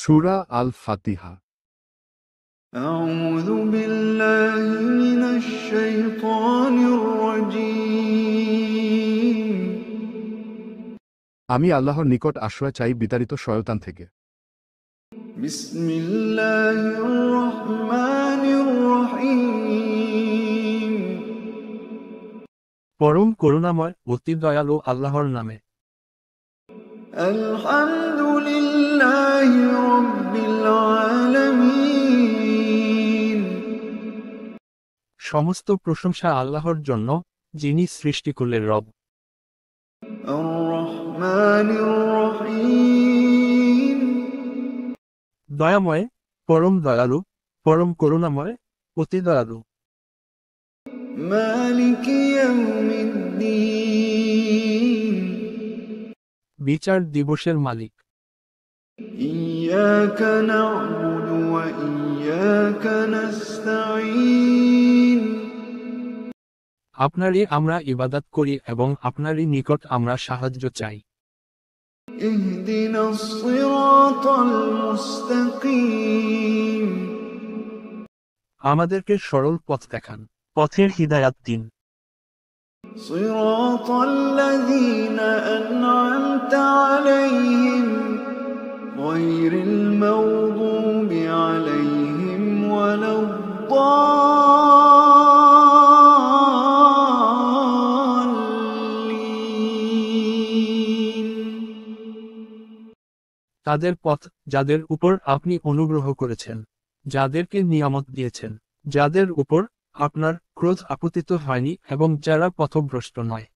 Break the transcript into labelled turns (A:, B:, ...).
A: সূরা আল ফাতিহা।
B: أعوذ بالله من الشيطان الرجيم
A: আমি আল্লাহর নিকট আশ্রয় চাই বিতাড়িত শয়তান থেকে।
B: بسم الله الرحمن الرحيم
C: পরম করুণাময় অতি দয়ালু আল্লাহর নামে।
B: الحمد لله رب العالمين
C: সমস্ত প্রশংসা আল্লাহর জন্য, যিনি সৃষ্টিকুলের রব।
B: الرحمن الرحيم
C: দয়াময়, পরম দয়ালু, পরম করুণাময়, অতি দয়ালু।
B: مالك يوم الدين
C: বিচার দিবসের মালিক।
B: إياك نعبد وإياك نستعين
C: আপনারই আমরা ইবাদত করি এবং আপনারই নিকট আমরা সাহায্য চাই।
B: اهدنا الصراط المستقيم
C: আমাদেরকে সরল পথ দেখান, পথের হিদায়াত দিন।
B: صراط الذين أنعمت عليهم غير المغضوب عليهم ولا الضالين
C: তাদের পথ, যাদের উপর আপনি অনুগ্রহ করেছেন, যাদেরকে নিয়ামত দিয়েছেন, যাদের উপর আপনার ক্রোধ আপতিত হয়নি এবং যারা পথভ্রষ্ট নয়।